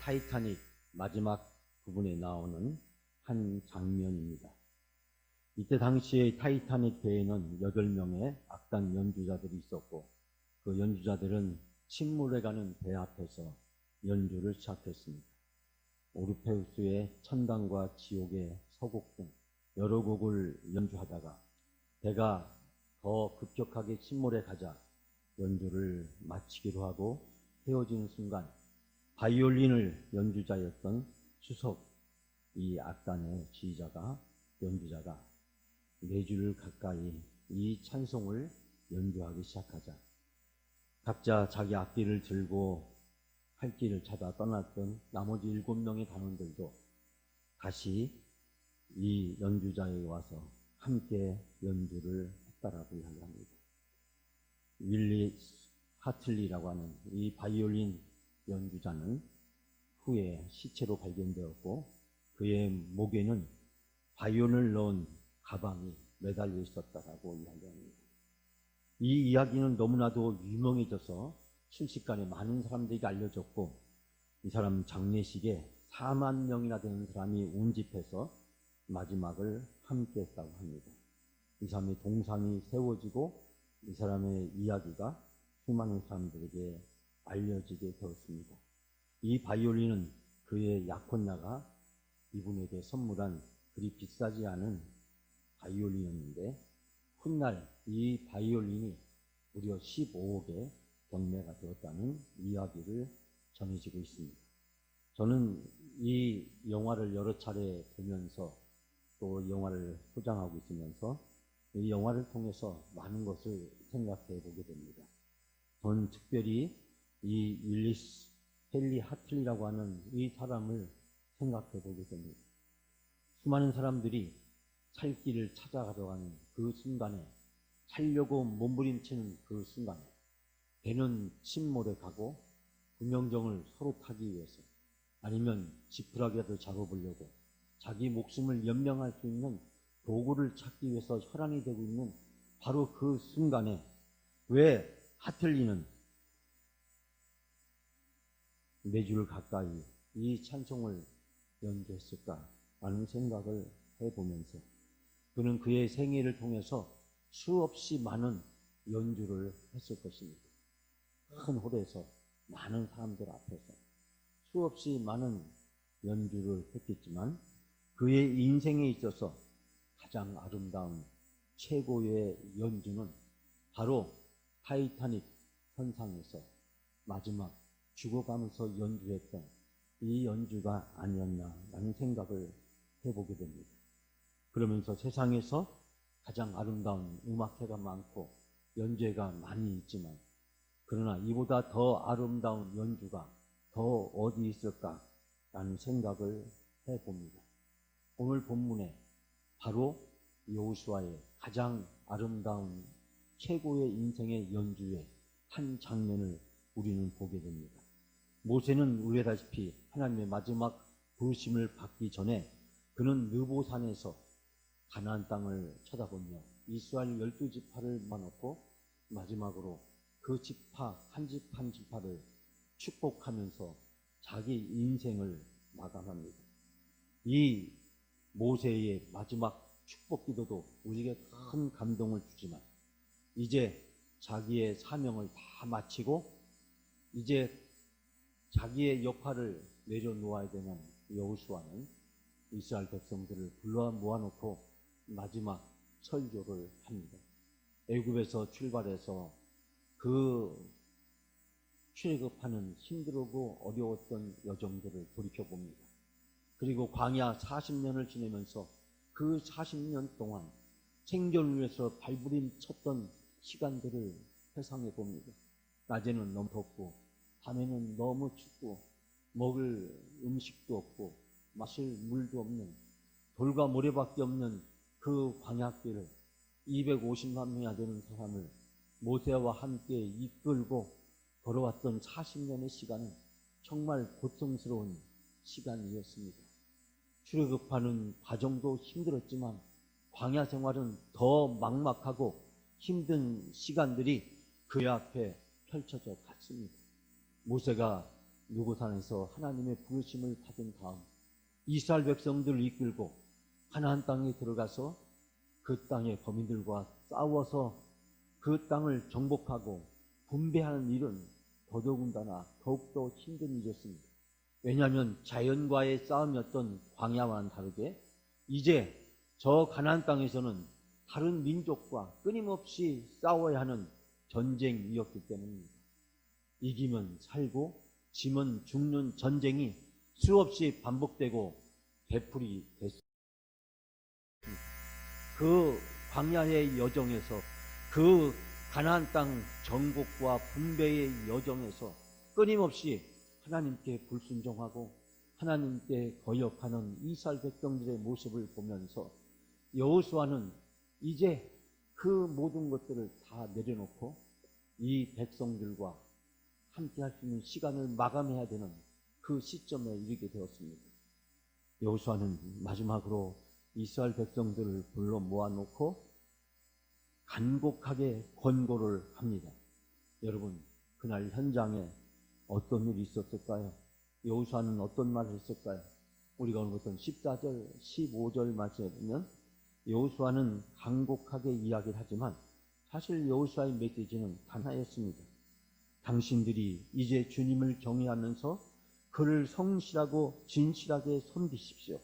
타이타닉 마지막 부분에 나오는 한 장면입니다. 이때 당시에 타이타닉 배에는 8명의 악단 연주자들이 있었고, 그 연주자들은 침몰해 가는 배 앞에서 연주를 시작했습니다. 오르페우스의 천당과 지옥의 서곡 등 여러 곡을 연주하다가 배가 더 급격하게 침몰해 가자 연주를 마치기로 하고 헤어지는 순간 바이올린을 연주자였던 수석 이 악단의 연주자가 4줄 가까이 이 찬송을 연주하기 시작하자 각자 자기 악기를 들고 할 길을 찾아 떠났던 나머지 7명의 단원들도 다시 이 연주자에 와서 함께 연주를 했다라고 이야기합니다. 윌리 하틀리라고 하는 이 바이올린 연주자는 후에 시체로 발견되었고, 그의 목에는 바이올린을 넣은 가방이 매달려 있었다라고 이야기합니다. 이 이야기는 너무나도 유명해져서 순식간에 많은 사람들에게 알려졌고, 이 사람 장례식에 4만 명이나 되는 사람이 운집해서 마지막을 함께 했다고 합니다. 이 사람의 동상이 세워지고 이 사람의 이야기가 수많은 사람들에게 알려지게 되었습니다. 이 바이올린은 그의 약혼녀가 이분에게 선물한 그리 비싸지 않은 바이올린이었는데, 훗날 이 바이올린이 무려 15억에 경매가 되었다는 이야기를 전해지고 있습니다. 저는 이 영화를 여러 차례 보면서 또 영화를 소장하고 있으면서 이 영화를 통해서 많은 것을 생각해 보게 됩니다. 저는 특별히 이 윌리스 헨리 하틀리라고 하는 이 사람을 생각해 보게 됩니다. 수많은 사람들이 살 길을 찾아가려 하는 그 순간에, 살려고 몸부림치는 그 순간에 배는 침몰해 가고 구명정을 서로 타기 위해서, 아니면 지푸라기라도 잡아보려고 자기 목숨을 연명할 수 있는 도구를 찾기 위해서 혈안이 되고 있는 바로 그 순간에 왜 하틀리는 4줄 가까이 이 찬송을 연주했을까 라는 생각을 해보면서, 그는 그의 생애를 통해서 수없이 많은 연주를 했을 것입니다. 큰 홀에서 많은 사람들 앞에서 수없이 많은 연주를 했겠지만, 그의 인생에 있어서 가장 아름다운 최고의 연주는 바로 타이타닉 선상에서 마지막 죽어가면서 연주했던 이 연주가 아니었나라는 생각을 해보게 됩니다. 그러면서 세상에서 가장 아름다운 음악회가 많고 연주회가 많이 있지만, 그러나 이보다 더 아름다운 연주가 더 어디 있을까라는 생각을 해봅니다. 오늘 본문에 바로 여호수아의 가장 아름다운 최고의 인생의 연주의 한 장면을 우리는 보게 됩니다. 모세는 우리 알다시피 하나님의 마지막 부르심을 받기 전에 그는 느보산에서 가나안 땅을 쳐다보며 이스라엘 12지파를 모아놓고 마지막으로 그 지파 한 집 한 지파를 축복하면서 자기 인생을 마감합니다. 이 모세의 마지막 축복 기도도 우리에게 큰 감동을 주지만, 이제 자기의 사명을 다 마치고 이제 자기의 역할을 내려놓아야 되는 여호수아는 이스라엘 백성들을 불러 모아놓고 마지막 설교를 합니다. 애굽에서 출발해서 그 출애굽하는 힘들고 어려웠던 여정들을 돌이켜봅니다. 그리고 광야 40년을 지내면서 그 40년 동안 생존을 위해서 발부림쳤던 시간들을 회상해 봅니다. 낮에는 너무 덥고 밤에는 너무 춥고 먹을 음식도 없고 마실 물도 없는 돌과 모래밖에 없는 그 광야길을 250만 명이나 되는 사람을 모세와 함께 이끌고 걸어왔던 40년의 시간은 정말 고통스러운 시간이었습니다. 출애굽하는 과정도 힘들었지만 광야 생활은 더 막막하고 힘든 시간들이 그의 앞에 펼쳐져 갔습니다. 모세가 누고산에서 하나님의 부르심을 받은 다음 이스라엘 백성들을 이끌고 가나안 땅에 들어가서 그 땅의 거민들과 싸워서 그 땅을 정복하고 분배하는 일은 더더군다나 더욱더 힘든 일이었습니다. 왜냐하면 자연과의 싸움이었던 광야와는 다르게 이제 저 가나안 땅에서는 다른 민족과 끊임없이 싸워야 하는 전쟁이었기 때문입니다. 이기면 살고 지면 죽는 전쟁이 수없이 반복되고 되풀이 됐습니다. 그 광야의 여정에서 그 가나안 땅 정복과 분배의 여정에서 끊임없이 하나님께 불순종하고 하나님께 거역하는 이스라엘 백성들의 모습을 보면서 여호수아는 이제 그 모든 것들을 다 내려놓고 이 백성들과 함께 할 수 있는 시간을 마감해야 되는 그 시점에 이르게 되었습니다. 여호수아는 마지막으로 이스라엘 백성들을 불러 모아놓고 간곡하게 권고를 합니다. 여러분, 그날 현장에 어떤 일이 있었을까요? 여호수아는 어떤 말을 했을까요? 우리가 오늘 봤던 14절, 15절 말씀에 보면 여호수아는 간곡하게 이야기를 하지만 사실 여호수아의 메시지는 단 하나였습니다. 당신들이 이제 주님을 경외하면서 그를 성실하고 진실하게 섬기십시오.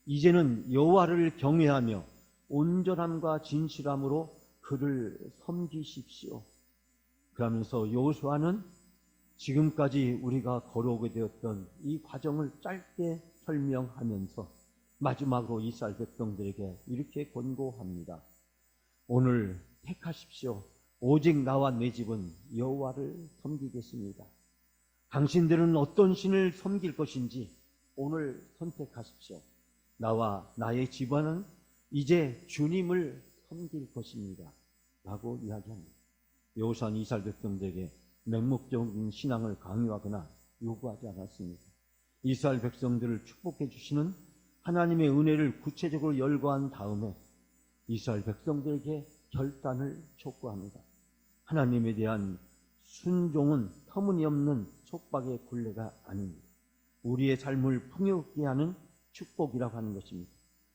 이제는 여호와를 경외하며 온전함과 진실함으로 그를 섬기십시오. 그러면서 여호수아는 지금까지 우리가 걸어오게 되었던 이 과정을 짧게 설명하면서 마지막으로 이스라엘 백성들에게 이렇게 권고합니다. 오늘 택하십시오. 오직 나와 내 집은 여호와를 섬기겠습니다. 당신들은 어떤 신을 섬길 것인지 오늘 선택하십시오. 나와 나의 집안은 이제 주님을 섬길 것입니다. 라고 이야기합니다. 여호수아는 이스라엘 백성들에게 맹목적인 신앙을 강요하거나 요구하지 않았습니다. 이스라엘 백성들을 축복해 주시는 하나님의 은혜를 구체적으로 열거한 다음에 이스라엘 백성들에게 결단을 촉구합니다. 하나님에 대한 순종은 터무니없는 촉박의 굴레가 아닙니다. 우리의 삶을 풍요롭게 하는 축복이라고 하는 것입니다.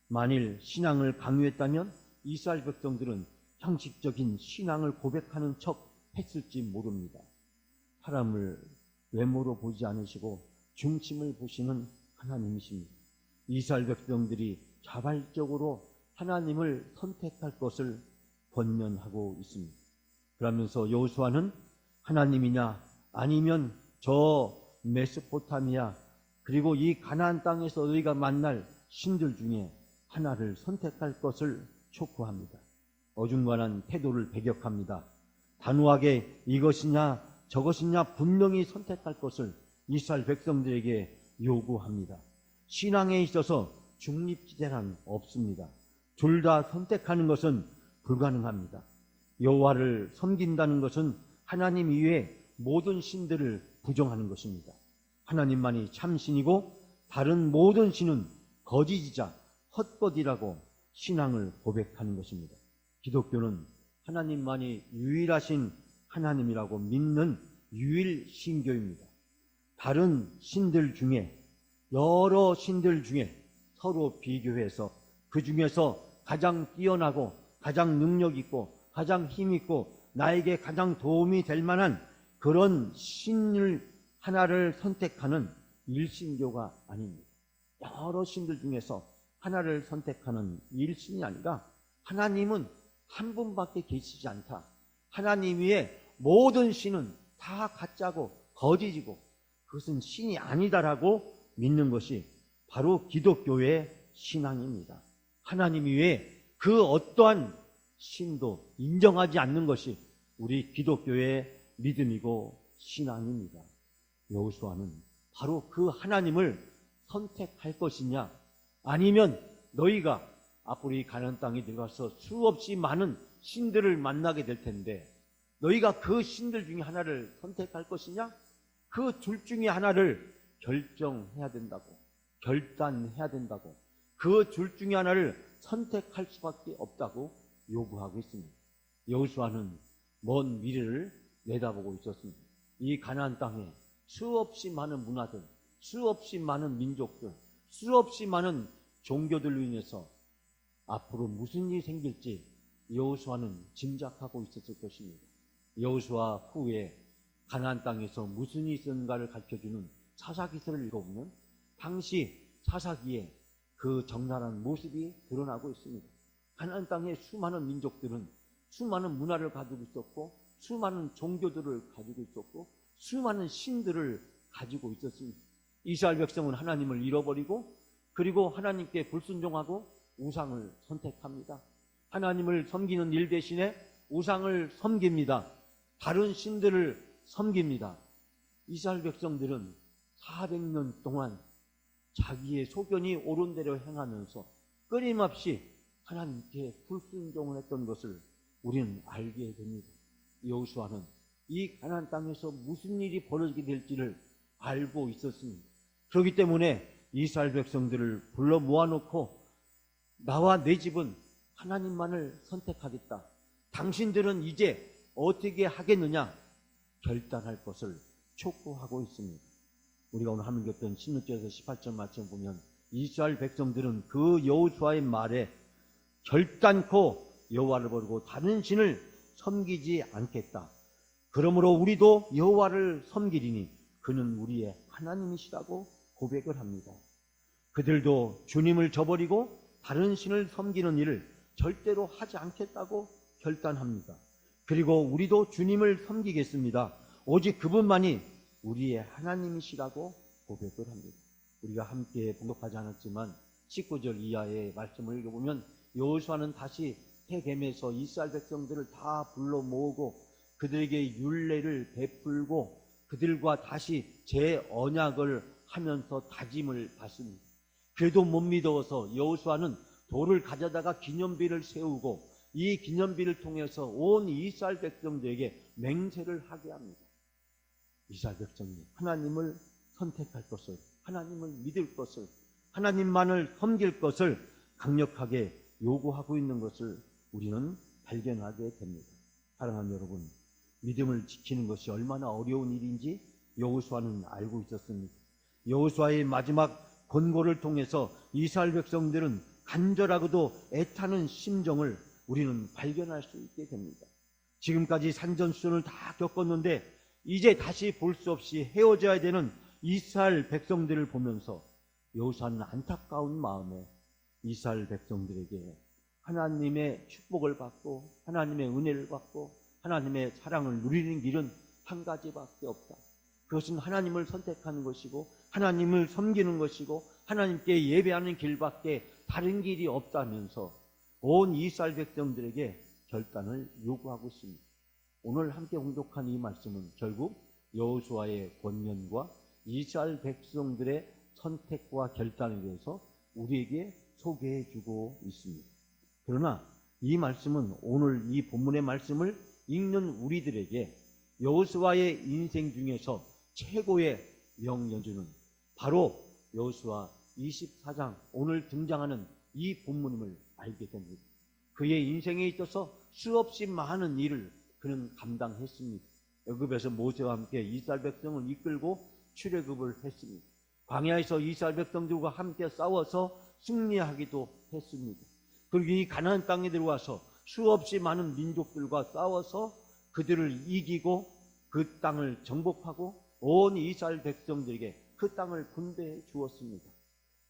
만일 신앙을 강요했다면 이스라엘 백성들은 형식적인 신앙을 고백하는 척 했을지 모릅니다. 사람을 외모로 보지 않으시고 중심을 보시는 하나님이십니다. 이스라엘 백성들이 자발적으로 하나님을 선택할 것을 권면하고 있습니다. 그러면서 여호수아는 하나님이냐 아니면 저 메소포타미아 그리고 이 가나안 땅에서 너희가 만날 신들 중에 하나를 선택할 것을 촉구합니다. 어중간한 태도를 배격합니다. 단호하게 이것이냐 저것이냐 분명히 선택할 것을 이스라엘 백성들에게 요구합니다. 신앙에 있어서 중립지대란 없습니다. 둘 다 선택하는 것은 불가능합니다. 여호와를 섬긴다는 것은 하나님 이외의 모든 신들을 부정하는 것입니다. 하나님만이 참신이고 다른 모든 신은 거짓이자 헛것이라고 신앙을 고백하는 것입니다. 기독교는 하나님만이 유일하신 하나님이라고 믿는 유일 신교입니다. 다른 신들 중에 여러 신들 중에 서로 비교해서 그 중에서 가장 뛰어나고 가장 능력 있고 가장 힘 있고 나에게 가장 도움이 될 만한 그런 신을 하나를 선택하는 일신교가 아닙니다. 여러 신들 중에서 하나를 선택하는 일신이 아니라 하나님은 한 분밖에 계시지 않다. 하나님 위에 모든 신은 다 가짜고 거짓이고 그것은 신이 아니다라고 믿는 것이 바로 기독교의 신앙입니다. 하나님 외에 그 어떠한 신도 인정하지 않는 것이 우리 기독교의 믿음이고 신앙입니다. 여호수아는 바로 그 하나님을 선택할 것이냐 아니면 너희가 앞으로 이 가나안 땅에 들어가서 수없이 많은 신들을 만나게 될 텐데 너희가 그 신들 중에 하나를 선택할 것이냐? 그 둘 중에 하나를 결정해야 된다고, 결단해야 된다고, 그 둘 중에 하나를 선택할 수밖에 없다고 요구하고 있습니다. 여호수아는 먼 미래를 내다보고 있었습니다. 이 가나안 땅에 수없이 많은 문화들, 수없이 많은 민족들, 수없이 많은 종교들로 인해서 앞으로 무슨 일이 생길지 여호수아는 짐작하고 있었을 것입니다. 여호수아 후에 가나안 땅에서 무슨 일이 있었는가를 가르쳐주는 사사기서를 읽어보면 당시 사사기에 그 적나라한 모습이 드러나고 있습니다. 가나안 땅의 수많은 민족들은 수많은 문화를 가지고 있었고 수많은 종교들을 가지고 있었고 수많은 신들을 가지고 있었습니다. 이스라엘 백성은 하나님을 잃어버리고 그리고 하나님께 불순종하고 우상을 선택합니다. 하나님을 섬기는 일 대신에 우상을 섬깁니다. 다른 신들을 섬깁니다. 이스라엘 백성들은 400년 동안 자기의 소견이 옳은 대로 행하면서 끊임없이 하나님께 불순종을 했던 것을 우리는 알게 됩니다. 여호수아는 이 가나안 땅에서 무슨 일이 벌어지게 될지를 알고 있었습니다. 그렇기 때문에 이스라엘 백성들을 불러 모아놓고 나와 내 집은 하나님만을 선택하겠다. 당신들은 이제 어떻게 하겠느냐 결단할 것을 촉구하고 있습니다. 우리가 오늘 하면 겪던 16절에서 18절 말씀 보면 이스라엘 백성들은 그 여호수아의 말에 결단코 여호와를 버리고 다른 신을 섬기지 않겠다. 그러므로 우리도 여호와를 섬기리니 그는 우리의 하나님이시라고 고백을 합니다. 그들도 주님을 저버리고 다른 신을 섬기는 일을 절대로 하지 않겠다고 결단합니다. 그리고 우리도 주님을 섬기겠습니다. 오직 그분만이 우리의 하나님이시라고 고백을 합니다. 우리가 함께 봉독하지 않았지만 19절 이하의 말씀을 읽어보면 여호수아는 다시 세겜에서 이스라엘 백성들을 다 불러 모으고 그들에게 율례를 베풀고 그들과 다시 재언약을 하면서 다짐을 받습니다. 그래도 못 믿어서 여호수아는 돌을 가져다가 기념비를 세우고 이 기념비를 통해서 온 이스라엘 백성들에게 맹세를 하게 합니다. 이스라엘 백성이 하나님을 선택할 것을, 하나님을 믿을 것을, 하나님만을 섬길 것을 강력하게 요구하고 있는 것을 우리는 발견하게 됩니다. 사랑하는 여러분, 믿음을 지키는 것이 얼마나 어려운 일인지 여호수아는 알고 있었습니다. 여호수아의 마지막 권고를 통해서 이스라엘 백성들은 간절하고도 애타는 심정을 우리는 발견할 수 있게 됩니다. 지금까지 산전수전을 다 겪었는데 이제 다시 볼 수 없이 헤어져야 되는 이스라엘 백성들을 보면서 여호수아는 안타까운 마음에 이스라엘 백성들에게 하나님의 축복을 받고 하나님의 은혜를 받고 하나님의 사랑을 누리는 길은 한 가지밖에 없다. 그것은 하나님을 선택하는 것이고 하나님을 섬기는 것이고 하나님께 예배하는 길밖에 다른 길이 없다면서 온 이스라엘 백성들에게 결단을 요구하고 있습니다. 오늘 함께 공독한 이 말씀은 결국 여호수아의 권면과 이스라엘 백성들의 선택과 결단에 대해서 우리에게 소개해 주고 있습니다. 그러나 이 말씀은 오늘 이 본문의 말씀을 읽는 우리들에게 여호수아의 인생 중에서 최고의 명연주는 바로 여호수아 24장 오늘 등장하는 이 본문임을 알게 됩니다. 그의 인생에 있어서 수없이 많은 일을 그는 감당했습니다. 애굽에서 모세와 함께 이스라엘 백성을 이끌고 출애굽을 했습니다. 광야에서 이스라엘 백성들과 함께 싸워서 승리하기도 했습니다. 그리고 이 가나안 땅에 들어와서 수없이 많은 민족들과 싸워서 그들을 이기고 그 땅을 정복하고 온 이스라엘 백성들에게 그 땅을 분배해 주었습니다.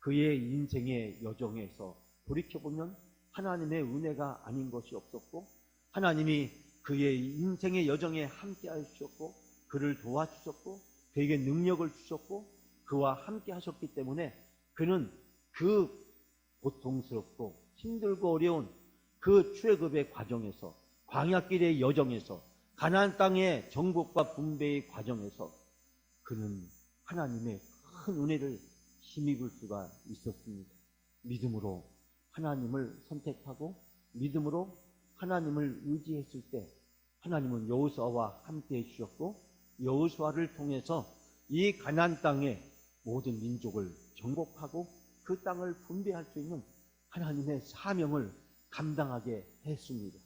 그의 인생의 여정에서 돌이켜보면 하나님의 은혜가 아닌 것이 없었고 하나님이 그의 인생의 여정에 함께 하셨고 그를 도와주셨고 그에게 능력을 주셨고 그와 함께 하셨기 때문에 그는 그 고통스럽고 힘들고 어려운 그 출애굽의 과정에서 광야길의 여정에서 가나안 땅의 정복과 분배의 과정에서 그는 하나님의 큰 은혜를 힘입을 수가 있었습니다. 믿음으로 하나님을 선택하고 믿음으로 하나님을 의지했을 때 하나님은 여호수아와 함께 해주셨고 여호수아를 통해서 이 가나안 땅의 모든 민족을 정복하고 그 땅을 분배할 수 있는 하나님의 사명을 감당하게 했습니다.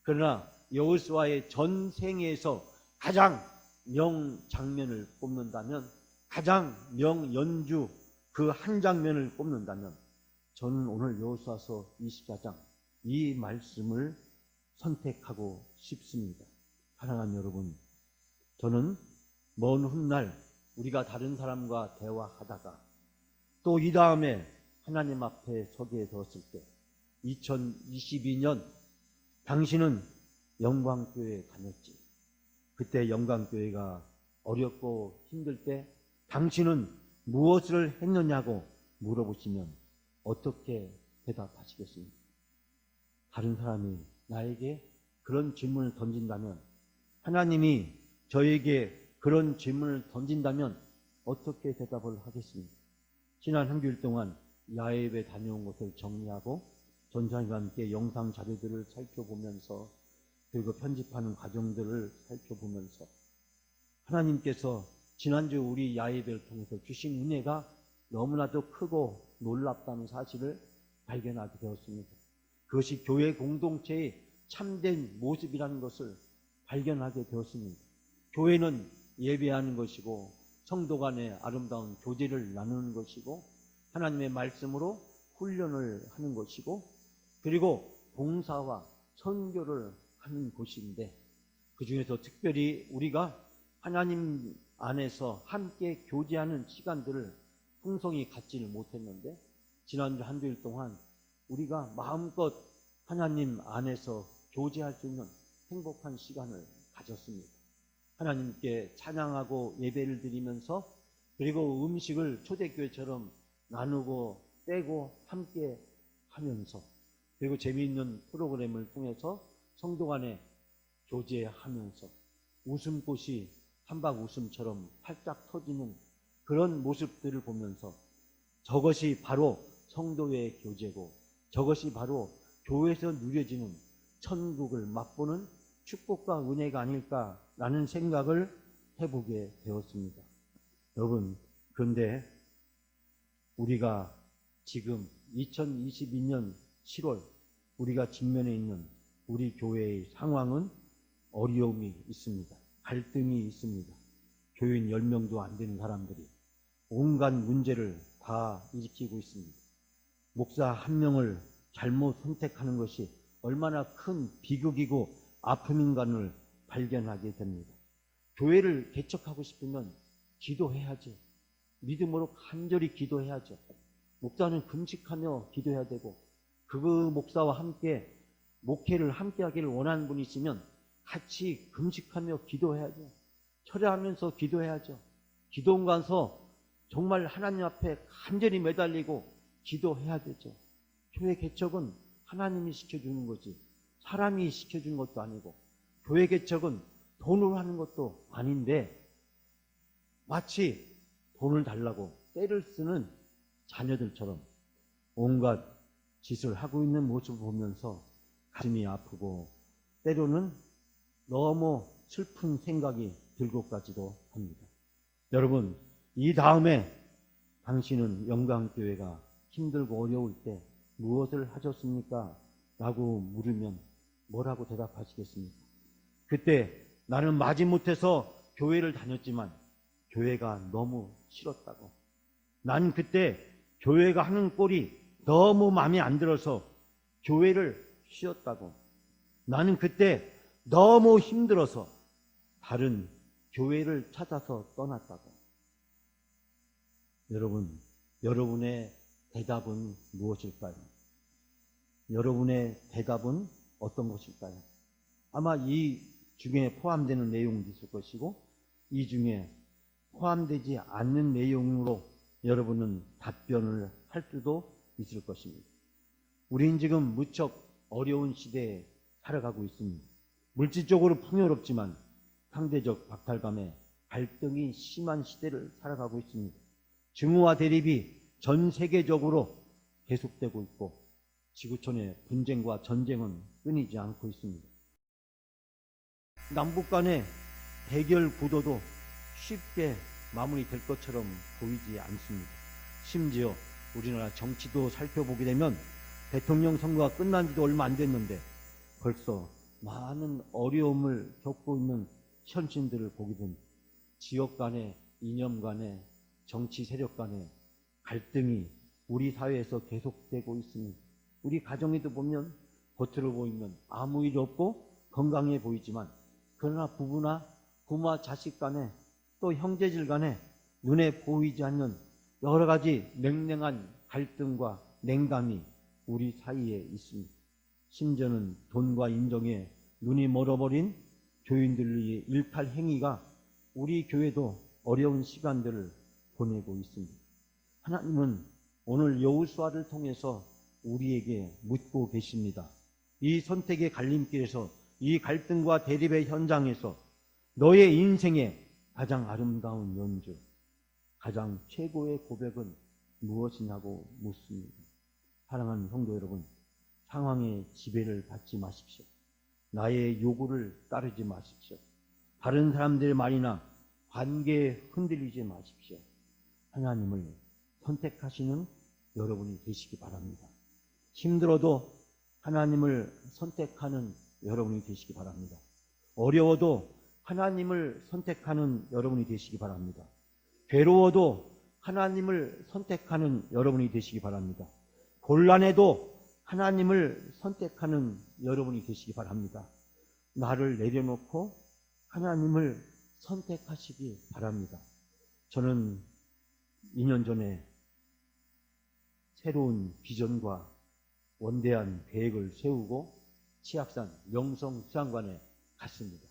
그러나 여호수아의 전생에서 가장 명장면을 꼽는다면, 가장 명연주 그 한 장면을 꼽는다면 저는 오늘 여호수아서 24장 이 말씀을 선택하고 싶습니다. 사랑하는 여러분, 저는 먼 훗날 우리가 다른 사람과 대화하다가 또 이 다음에 하나님 앞에 서게 되었을 때 2022년 당신은 영광교회에 다녔지. 그때 영광교회가 어렵고 힘들 때 당신은 무엇을 했느냐고 물어보시면 어떻게 대답하시겠습니까? 다른 사람이 나에게 그런 질문을 던진다면, 하나님이 저에게 그런 질문을 던진다면 어떻게 대답을 하겠습니까? 지난 한 주일 동안 야외에 다녀온 것을 정리하고 전사님과 함께 영상 자료들을 살펴보면서, 그리고 편집하는 과정들을 살펴보면서 하나님께서 지난주 우리 야외를 통해서 주신 은혜가 너무나도 크고 놀랍다는 사실을 발견하게 되었습니다. 그것이 교회 공동체의 참된 모습이라는 것을 발견하게 되었습니다. 교회는 예배하는 것이고 성도 간의 아름다운 교제를 나누는 것이고 하나님의 말씀으로 훈련을 하는 것이고, 그리고 봉사와 선교를 하는 곳인데, 그 중에서 특별히 우리가 하나님 안에서 함께 교제하는 시간들을 풍성히 갖지를 못했는데, 지난주 한 주일 동안 우리가 마음껏 하나님 안에서 교제할 수 있는 행복한 시간을 가졌습니다. 하나님께 찬양하고 예배를 드리면서, 그리고 음식을 초대교회처럼 나누고 떼고 함께 하면서, 그리고 재미있는 프로그램을 통해서 성도 간에 교제하면서 웃음꽃이 한박 웃음처럼 활짝 터지는 그런 모습들을 보면서 저것이 바로 성도의 교제고, 저것이 바로 교회에서 누려지는 천국을 맛보는 축복과 은혜가 아닐까라는 생각을 해보게 되었습니다. 여러분, 그런데 우리가 지금 2022년 7월 우리가 직면해 있는 우리 교회의 상황은 어려움이 있습니다. 갈등이 있습니다. 교인 10명도 안 되는 사람들이 온갖 문제를 다 일으키고 있습니다. 목사 한 명을 잘못 선택하는 것이 얼마나 큰 비극이고 아픔인가를 발견하게 됩니다. 교회를 개척하고 싶으면 기도해야죠. 믿음으로 간절히 기도해야죠. 목사는 금식하며 기도해야 되고, 그 목사와 함께 목회를 함께 하기를 원하는 분이 있으면 같이 금식하며 기도해야죠. 철회하면서 기도해야죠. 기도원 가서 정말 하나님 앞에 간절히 매달리고 기도해야 되죠. 교회 개척은 하나님이 시켜주는 거지 사람이 시켜준 것도 아니고, 교회 개척은 돈으로 하는 것도 아닌데 마치 돈을 달라고 때를 쓰는 자녀들처럼 온갖 짓을 하고 있는 모습을 보면서 가슴이 아프고 때로는 너무 슬픈 생각이 들고까지도 합니다. 여러분, 이 다음에 당신은 영광교회가 힘들고 어려울 때 무엇을 하셨습니까? 라고 물으면 뭐라고 대답하시겠습니까? 그때 나는 마지못해서 교회를 다녔지만 교회가 너무 싫었다고. 난 그때 교회가 하는 꼴이 너무 마음에 안 들어서 교회를 쉬었다고. 나는 그때 너무 힘들어서 다른 교회를 찾아서 떠났다고. 여러분, 여러분의 대답은 무엇일까요? 여러분의 대답은 어떤 것일까요? 아마 이 중에 포함되는 내용도 있을 것이고, 이 중에 포함되지 않는 내용으로 여러분은 답변을 할 수도 있을 것입니다. 우린 지금 무척 어려운 시대에 살아가고 있습니다. 물질적으로 풍요롭지만 상대적 박탈감에 갈등이 심한 시대를 살아가고 있습니다. 증오와 대립이 전 세계적으로 계속되고 있고, 지구촌의 분쟁과 전쟁은 끊이지 않고 있습니다. 남북 간의 대결 구도도 쉽게 마무리될 것처럼 보이지 않습니다. 심지어 우리나라 정치도 살펴보게 되면 대통령 선거가 끝난 지도 얼마 안 됐는데 벌써 많은 어려움을 겪고 있는 현실들을 보게 됩니다. 지역 간의 이념 간의 정치 세력 간의 갈등이 우리 사회에서 계속되고 있습니다. 우리 가정에도 보면 겉으로 보이면 아무 일 없고 건강해 보이지만 그러나 부부나 부모와 자식 간에 또 형제질 간에 눈에 보이지 않는 여러 가지 냉랭한 갈등과 냉담이 우리 사이에 있습니다. 심지어는 돈과 인정에 눈이 멀어버린 교인들의 일탈 행위가 우리 교회도 어려운 시간들을 보내고 있습니다. 하나님은 오늘 여호수아를 통해서 우리에게 묻고 계십니다. 이 선택의 갈림길에서, 이 갈등과 대립의 현장에서 너의 인생의 가장 아름다운 연주, 가장 최고의 고백은 무엇이냐고 묻습니다. 사랑하는 성도 여러분, 상황의 지배를 받지 마십시오. 나의 요구를 따르지 마십시오. 다른 사람들의 말이나 관계에 흔들리지 마십시오. 하나님을 선택하시는 여러분이 되시기 바랍니다. 힘들어도 하나님을 선택하는 여러분이 되시기 바랍니다. 어려워도 하나님을 선택하는 여러분이 되시기 바랍니다. 괴로워도 하나님을 선택하는 여러분이 되시기 바랍니다. 곤란해도 하나님을 선택하는 여러분이 되시기 바랍니다. 나를 내려놓고 하나님을 선택하시기 바랍니다. 저는 2년 전에 새로운 비전과 원대한 계획을 세우고 치악산 명성수양관에 갔습니다.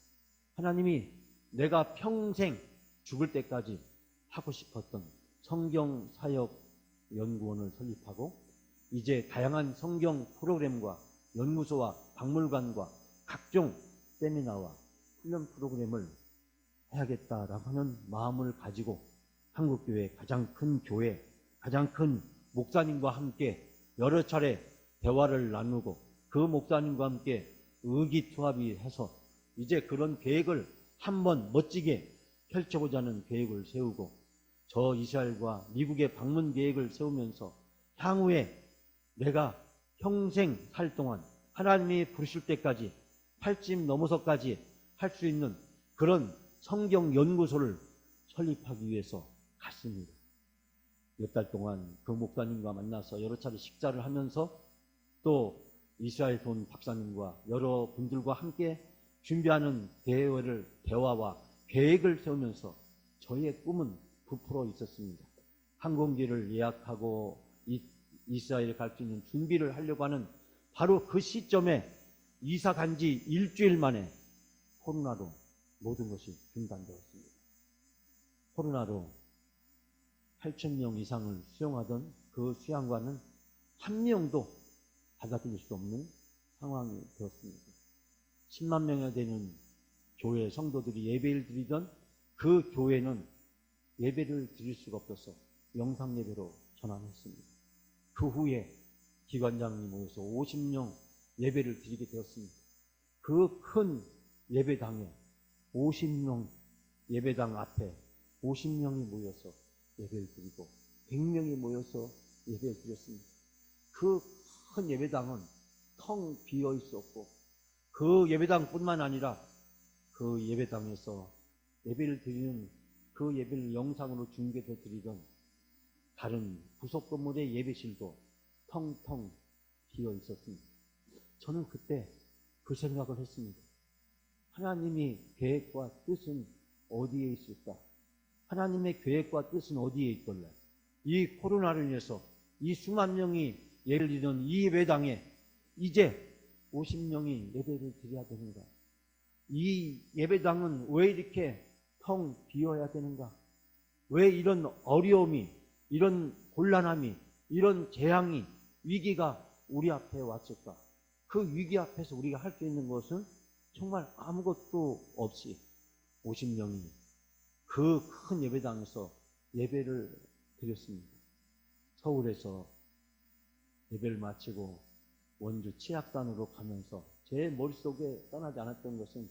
하나님이 내가 평생 죽을 때까지 하고 싶었던 성경사역연구원을 설립하고 이제 다양한 성경 프로그램과 연구소와 박물관과 각종 세미나와 훈련 프로그램을 해야겠다라고 하는 마음을 가지고 한국교회 가장 큰 교회, 가장 큰 목사님과 함께 여러 차례 대화를 나누고 그 목사님과 함께 의기투합이 해서 이제 그런 계획을 한번 멋지게 펼쳐보자는 계획을 세우고 저 이스라엘과 미국의 방문 계획을 세우면서 향후에 내가 평생 살 동안 하나님이 부르실 때까지 80 넘어서까지 할 수 있는 그런 성경 연구소를 설립하기 위해서 갔습니다. 몇 달 동안 그 목사님과 만나서 여러 차례 식사를 하면서 또 이스라엘에서 온 박사님과 여러 분들과 함께 준비하는 대화와 계획을 세우면서 저희의 꿈은 부풀어 있었습니다. 항공기를 예약하고 이스라엘에 갈 수 있는 준비를 하려고 하는 바로 그 시점에 이사 간 지 일주일 만에 코로나로 모든 것이 중단되었습니다. 코로나로 8,000명 이상을 수용하던 그 수양관은 한 명도 받아들일 수 없는 상황이 되었습니다. 10만 명이나 되는 교회 성도들이 예배를 드리던 그 교회는 예배를 드릴 수가 없어서 영상 예배로 전환했습니다. 그 후에 기관장이 모여서 50명 예배를 드리게 되었습니다. 그 큰 예배당에 50명 예배당 앞에 50명이 모여서 예배를 드리고 100명이 모여서 예배를 드렸습니다. 그 큰 예배당은 텅 비어 있었고 그 예배당뿐만 아니라 그 예배당에서 예배를 드리는 그 예배를 영상으로 중계해 드리던 다른 부속 건물의 예배실도 텅텅 비어 있었습니다. 저는 그때 그 생각을 했습니다. 하나님의 계획과 뜻은 어디에 있을까? 하나님의 계획과 뜻은 어디에 있길래 이 코로나를 인해서 이 수만 명이 예배를 드리던 이 예배당에 이제 50명이 예배를 드려야 되는가? 이 예배당은 왜 이렇게 텅 비어야 되는가? 왜 이런 어려움이, 이런 곤란함이, 이런 재앙이, 위기가 우리 앞에 왔을까? 그 위기 앞에서 우리가 할 수 있는 것은 정말 아무것도 없이 50명이 그 큰 예배당에서 예배를 드렸습니다. 서울에서 예배를 마치고 원주 치악산으로 가면서 제 머릿속에 떠나지 않았던 것은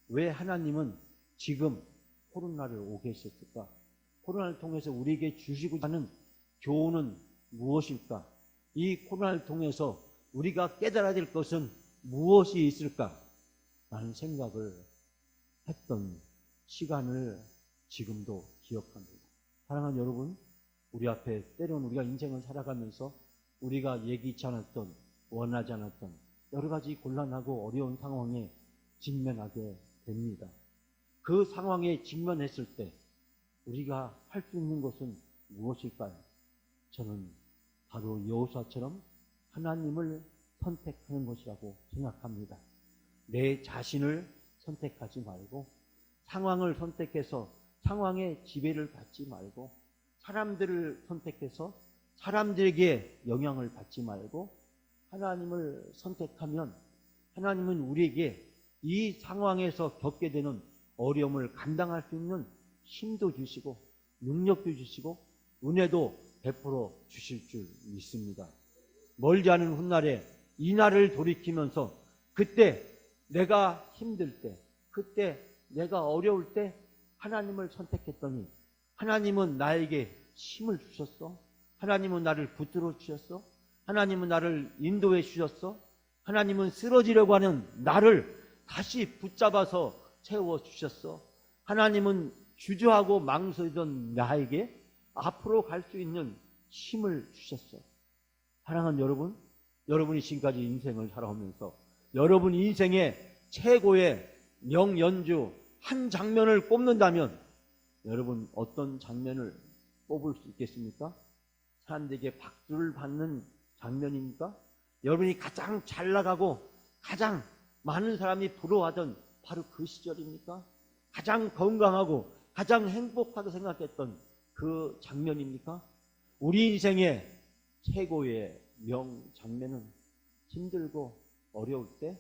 왜 하나님은 지금 코로나를 오게 했을까? 코로나를 통해서 우리에게 주시고자 하는 교훈은 무엇일까? 이 코로나를 통해서 우리가 깨달아야 될 것은 무엇이 있을까? 라는 생각을 했던 시간을 지금도 기억합니다. 사랑하는 여러분, 우리 앞에 때로는 우리가 인생을 살아가면서 우리가 예기치 않았던, 원하지 않았던 여러 가지 곤란하고 어려운 상황에 직면하게 됩니다. 그 상황에 직면했을 때 우리가 할 수 있는 것은 무엇일까요? 저는 바로 여호수아처럼 하나님을 선택하는 것이라고 생각합니다. 내 자신을 선택하지 말고 상황을 선택해서 상황의 지배를 받지 말고 사람들을 선택해서 사람들에게 영향을 받지 말고 하나님을 선택하면 하나님은 우리에게 이 상황에서 겪게 되는 어려움을 감당할 수 있는 힘도 주시고 능력도 주시고 은혜도 베풀어 주실 줄 믿습니다. 멀지 않은 훗날에 이 날을 돌이키면서 그때 내가 힘들 때, 그때 내가 어려울 때 하나님을 선택했더니 하나님은 나에게 힘을 주셨어. 하나님은 나를 붙들어 주셨어. 하나님은 나를 인도해 주셨어. 하나님은 쓰러지려고 하는 나를 다시 붙잡아서 세워 주셨어. 하나님은 주저하고 망설이던 나에게 앞으로 갈 수 있는 힘을 주셨어. 사랑하는 여러분, 여러분이 지금까지 인생을 살아오면서 여러분 인생의 최고의 명연주 한 장면을 꼽는다면 여러분 어떤 장면을 뽑을 수 있겠습니까? 사람들에게 박수를 받는 장면입니까? 여러분이 가장 잘 나가고 가장 많은 사람이 부러워하던 바로 그 시절입니까? 가장 건강하고 가장 행복하게 생각했던 그 장면입니까? 우리 인생의 최고의 명장면은 힘들고 어려울 때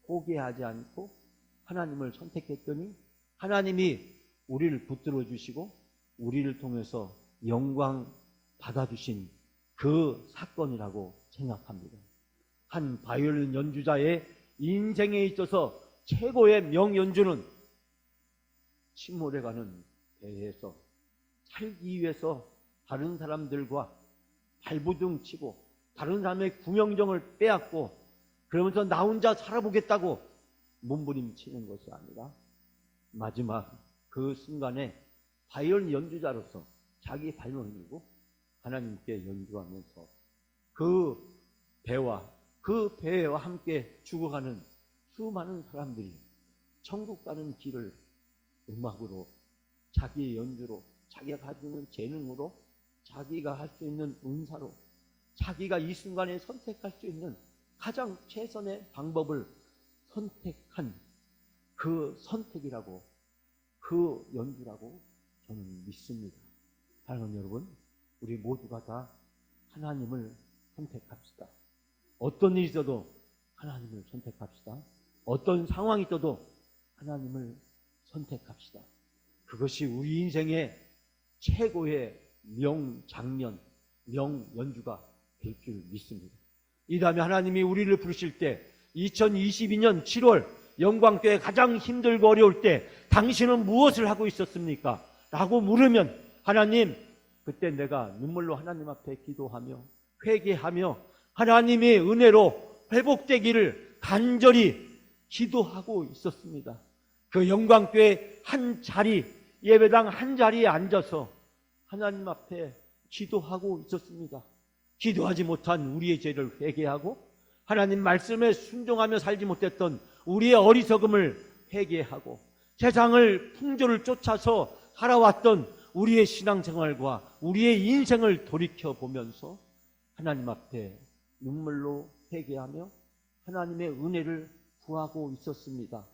포기하지 않고 하나님을 선택했더니 하나님이 우리를 붙들어 주시고 우리를 통해서 영광 받아주신 그 사건이라고 생각합니다. 한 바이올린 연주자의 인생에 있어서 최고의 명연주는 침몰해가는 배에서 살기 위해서 다른 사람들과 발부둥 치고 다른 사람의 구명정을 빼앗고 그러면서 나 혼자 살아보겠다고 몸부림치는 것이 아니라 마지막 그 순간에 바이올린 연주자로서 자기 발을 들고 하나님께 연주하면서 그 배와 함께 죽어가는 수많은 사람들이 천국 가는 길을 음악으로 자기의 연주로 자기가 가지고 있는 재능으로 자기가 할 수 있는 은사로 자기가 이 순간에 선택할 수 있는 가장 최선의 방법을 선택한 그 선택이라고 그 연주라고 저는 믿습니다. 사랑하는 여러분, 우리 모두가 다 하나님을 선택합시다. 어떤 일이 있어도 하나님을 선택합시다. 어떤 상황이 있어도 하나님을 선택합시다. 그것이 우리 인생의 최고의 명장면, 명연주가 될 줄 믿습니다. 이 다음에 하나님이 우리를 부르실 때 2022년 7월 영광교회 가장 힘들고 어려울 때 당신은 무엇을 하고 있었습니까? 라고 물으면 하나님, 그때 내가 눈물로 하나님 앞에 기도하며 회개하며 하나님의 은혜로 회복되기를 간절히 기도하고 있었습니다. 그 영광교회 한 자리, 예배당 한 자리에 앉아서 하나님 앞에 기도하고 있었습니다. 기도하지 못한 우리의 죄를 회개하고 하나님 말씀에 순종하며 살지 못했던 우리의 어리석음을 회개하고 세상을 풍조를 쫓아서 살아왔던 우리의 신앙생활과 우리의 인생을 돌이켜보면서 하나님 앞에 눈물로 회개하며 하나님의 은혜를 구하고 있었습니다.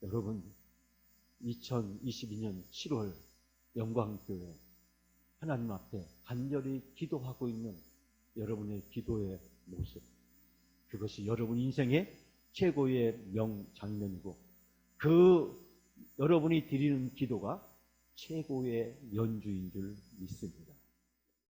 여러분, 2022년 7월 영광교회 하나님 앞에 간절히 기도하고 있는 여러분의 기도의 모습, 그것이 여러분 인생의 최고의 명장면이고 그 여러분이 드리는 기도가 최고의 연주인 줄 믿습니다.